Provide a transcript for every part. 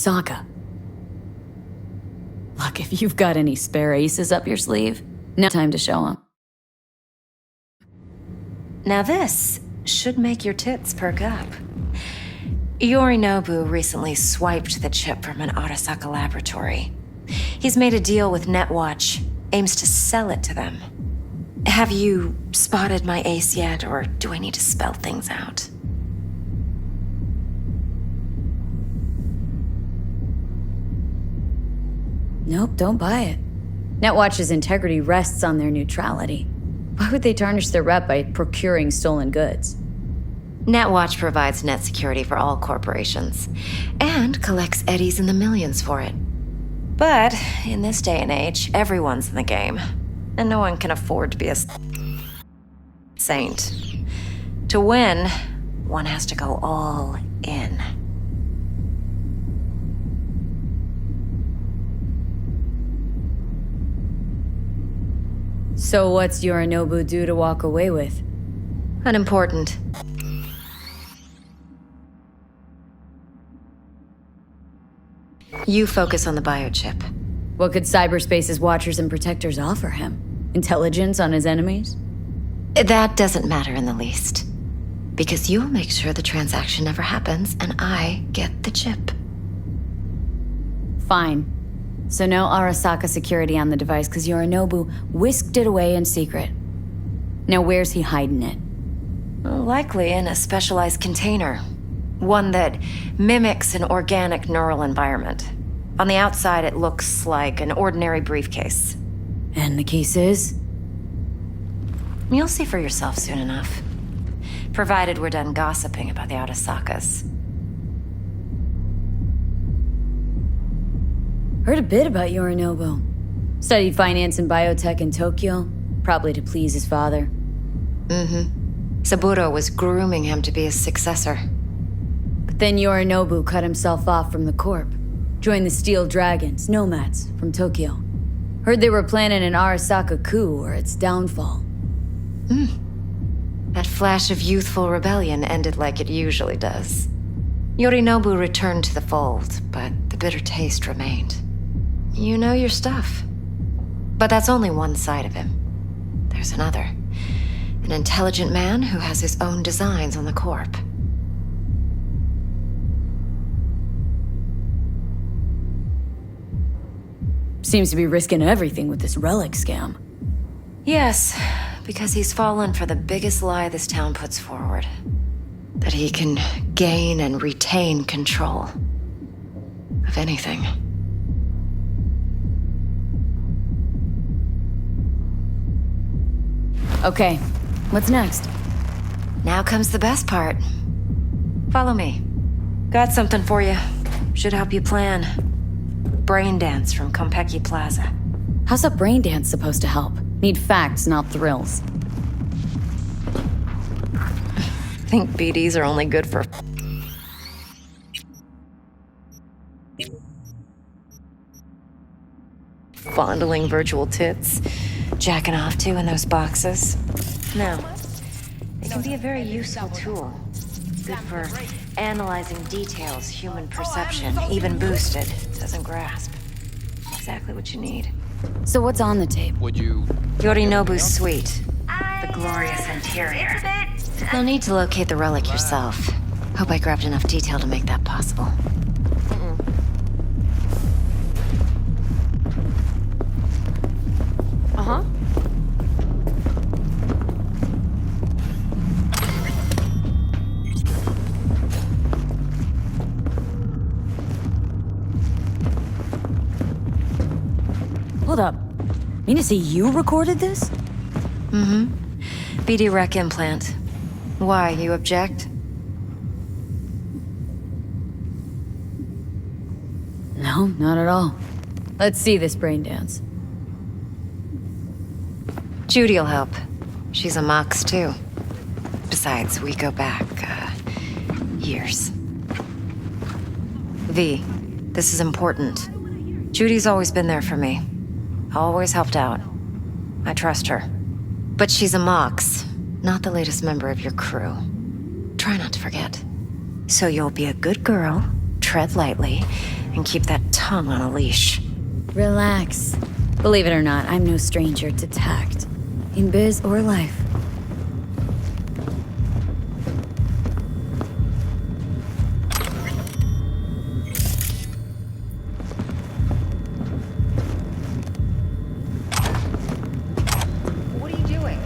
Sokka. Look, if you've got any spare aces up your sleeve, now time to show them. Now this should make your tits perk up. Yorinobu recently swiped the chip from an Arasaka laboratory. He's made a deal with Netwatch, aims to sell it to them. Have you spotted my ace yet, or do I need to spell things out? Nope, don't buy it. Netwatch's integrity rests on their neutrality. Why would they tarnish their rep by procuring stolen goods? Netwatch provides net security for all corporations, and collects eddies in the millions for it. But in this day and age, everyone's in the game, and no one can afford to be a saint. To win, one has to go all in. So what's Yorinobu due to walk away with? Unimportant. You focus on the biochip. What could cyberspace's watchers and protectors offer him? Intelligence on his enemies? That doesn't matter in the least. Because you'll make sure the transaction never happens, and I get the chip. Fine. So no Arasaka security on the device because Yorinobu whisked it away in secret. Now where's he hiding it? Likely in a specialized container. One that mimics an organic neural environment. On the outside, it looks like an ordinary briefcase. And the case is? You'll see for yourself soon enough. Provided we're done gossiping about the Arasakas. Heard a bit about Yorinobu. Studied finance and biotech in Tokyo, probably to please his father. Saburo was grooming him to be his successor. But then Yorinobu cut himself off from the Corp. Joined the Steel Dragons, nomads, from Tokyo. Heard they were planning an Arasaka coup or its downfall. That flash of youthful rebellion ended like it usually does. Yorinobu returned to the fold, but the bitter taste remained. You know your stuff. But that's only one side of him. There's another. An intelligent man who has his own designs on the Corp. Seems to be risking everything with this relic scam. Yes, because he's fallen for the biggest lie this town puts forward. That he can gain and retain control of anything. Okay, what's next? Now comes the best part. Follow me. Got something for you. Should help you plan. Brain dance from Konpeki Plaza. How's a brain dance supposed to help? Need facts, not thrills. Think BDs are only good for... fondling virtual tits, jacking off to in those boxes. No, it can be a very useful tool. Good for analyzing details human perception, even boosted, doesn't grasp. Exactly what you need. So what's on the tape? Would you... Yorinobu's suite. The glorious interior. You'll need to locate the relic yourself. Hope I grabbed enough detail to make that possible. Uh-huh. Hold up. Mean to say you recorded this? BD rec implant. Why, you object? No, not at all. Let's see this brain dance. Judy'll help. She's a Mox, too. Besides, we go back, years. V, this is important. Judy's always been there for me. Always helped out. I trust her. But she's a Mox, not the latest member of your crew. Try not to forget. So you'll be a good girl, tread lightly, and keep that tongue on a leash. Relax. Believe it or not, I'm no stranger to tact. In biz or life. What are you doing?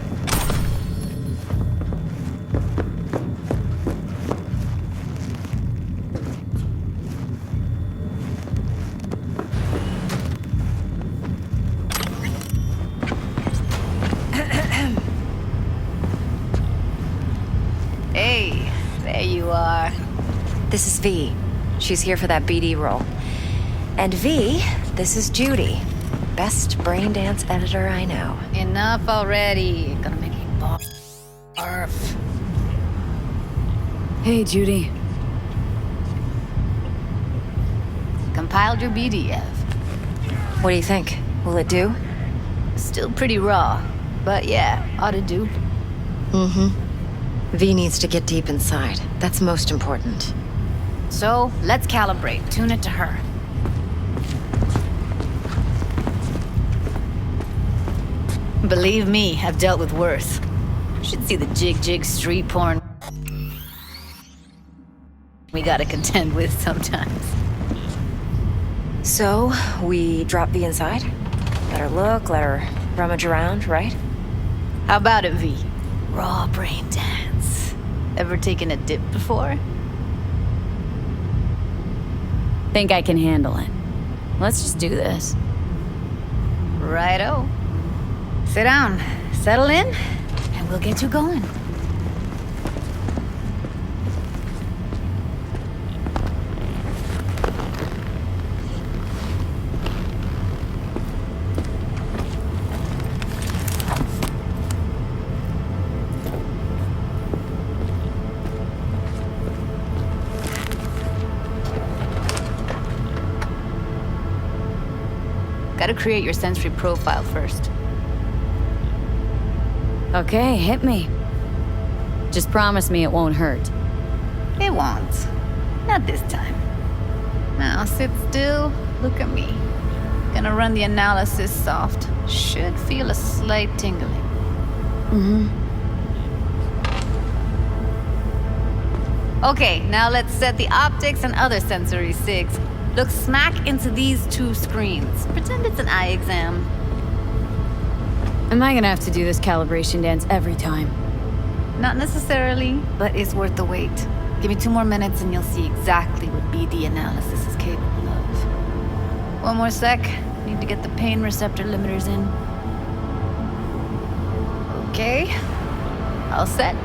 Hey, there you are. This is V. She's here for that BD role. And V, this is Judy. Best brain dance editor I know. Enough already. Gonna make me barf. Hey, Judy. Compiled your BDF. What do you think? Will it do? Still pretty raw, but yeah, ought to do. V needs to get deep inside. That's most important. So, let's calibrate. Tune it to her. Believe me, I've dealt with worse. Should see the jig street porn we gotta contend with sometimes. So, we drop V inside? Let her look, let her rummage around, right? How about it, V? Raw brain dance. Ever taken a dip before? Think I can handle it. Let's just do this. Righto. Sit down, settle in, and we'll get you going. Gotta create your sensory profile first. Okay, hit me. Just promise me it won't hurt. It won't. Not this time. Now sit still, look at me. Gonna run the analysis soft. Should feel a slight tingling. Okay, now let's set the optics and other sensory sigs. Look smack into these two screens. Pretend it's an eye exam. Am I gonna have to do this calibration dance every time? Not necessarily, but it's worth the wait. Give me 2 more minutes and you'll see exactly what BD analysis is capable of. 1 more sec. Need to get the pain receptor limiters in. Okay. All set.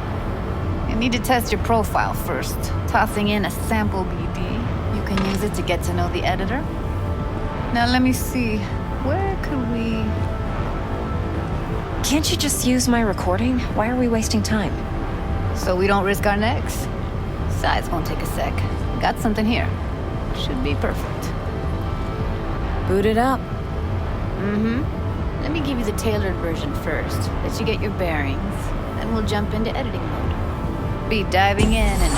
You need to test your profile first. Tossing in a sample BD. You can use it to get to know the editor. Now let me see. Where could we... Can't you just use my recording? Why are we wasting time? So we don't risk our necks? Besides, won't take a sec. Got something here. Should be perfect. Boot it up. Let me give you the tailored version first. Let you get your bearings. Then we'll jump into editing mode. Be diving in and...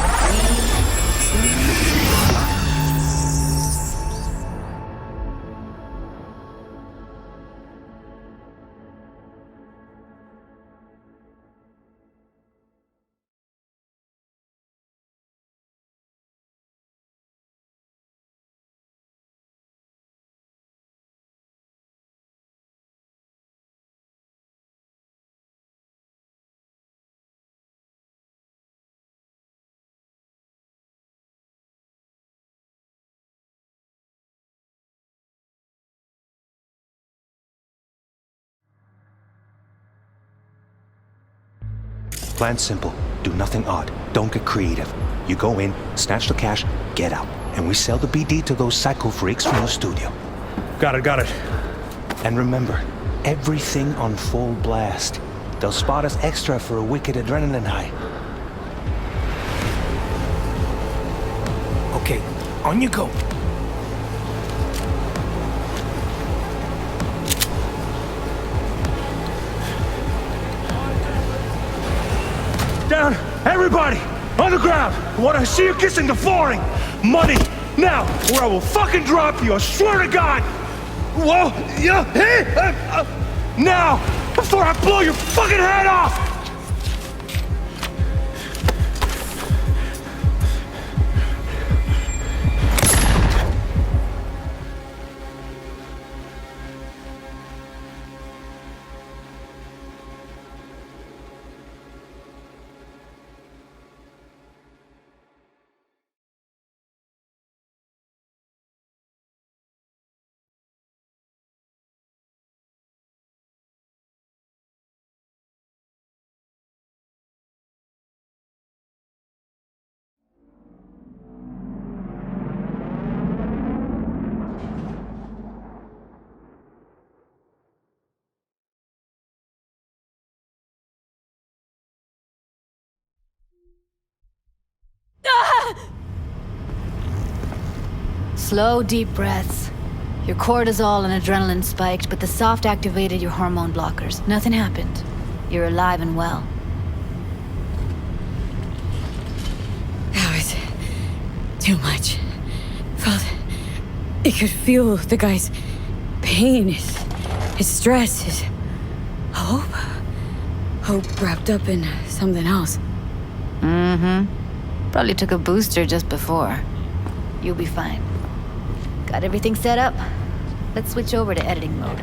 Plan's simple. Do nothing odd. Don't get creative. You go in, snatch the cash, get out. And we sell the BD to those psycho freaks from the studio. Got it. And remember, everything on full blast. They'll spot us extra for a wicked adrenaline high. Okay, on you go. Down, everybody, on the ground. I want to see you kissing the flooring. Money, Now, or I will fucking drop you, I swear to God! Whoa, yeah, hey! Now, before I blow your fucking head off! Slow, deep breaths. Your cortisol and adrenaline spiked, but the soft activated your hormone blockers. Nothing happened. You're alive and well. That was too much. Felt it could feel the guy's pain, his stress, his hope. Hope wrapped up in something else. Probably took a booster just before. You'll be fine. Got everything set up? Let's switch over to editing mode.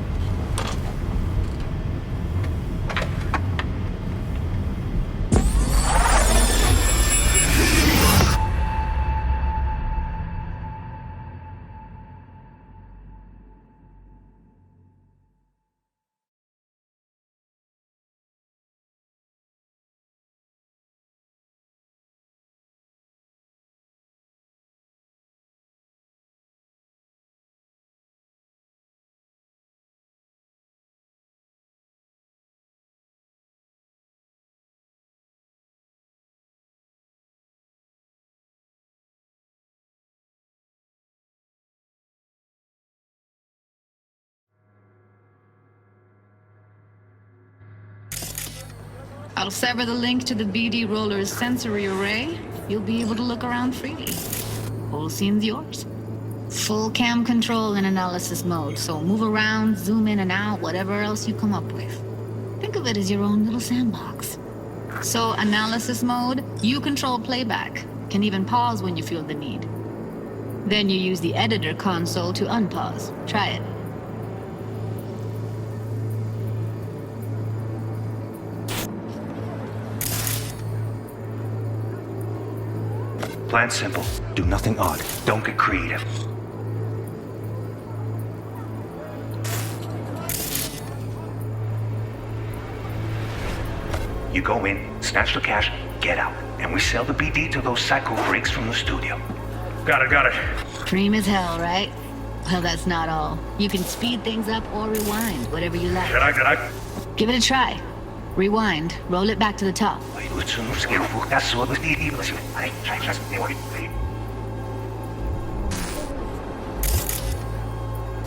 I'll sever the link to the BD Roller's sensory array. You'll be able to look around freely. Whole scene's yours. Full cam control in analysis mode, so move around, zoom in and out, whatever else you come up with. Think of it as your own little sandbox. So, analysis mode, you control playback. Can even pause when you feel the need. Then you use the editor console to unpause. Try it. Plan simple. Do nothing odd. Don't get creative. You go in, snatch the cash, get out. And we sell the BD to those psycho freaks from the studio. Got it. Dream as hell, right? Well, that's not all. You can speed things up or rewind, whatever you like. Can I? Give it a try. Rewind. Roll it back to the top.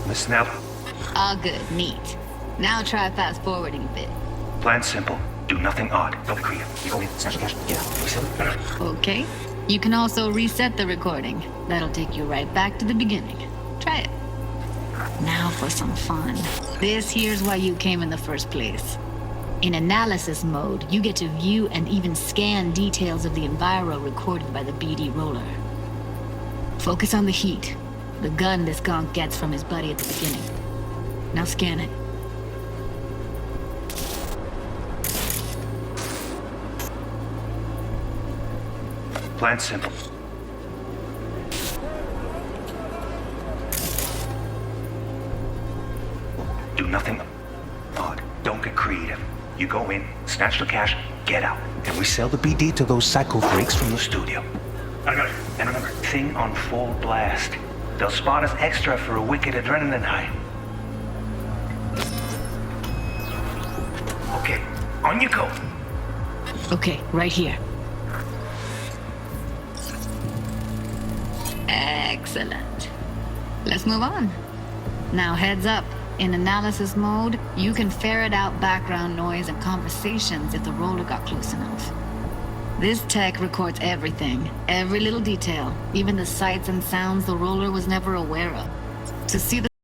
Listen out. All good. Neat. Now try fast forwarding a bit. Plan simple. Do nothing odd. Don't be creative. You go in, snatch the cash, get out. We sell it. Okay. You can also reset the recording. That'll take you right back to the beginning. Try it. Now for some fun. This here's why you came in the first place. In analysis mode, you get to view and even scan details of the enviro recorded by the BD roller. Focus on the heat, the gun this gonk gets from his buddy at the beginning. Now scan it. Plan simple. Do nothing odd. Don't get creative. You go in, snatch the cash, get out. And we sell the BD to those psycho freaks from the studio. I got it. And remember, thing on full blast. They'll spot us extra for a wicked adrenaline high. Okay, on you go. Okay, right here. Excellent. Let's move on. Now heads up. In analysis mode, you can ferret out background noise and conversations if the roller got close enough. This tech records everything, every little detail, even the sights and sounds the roller was never aware of. To see the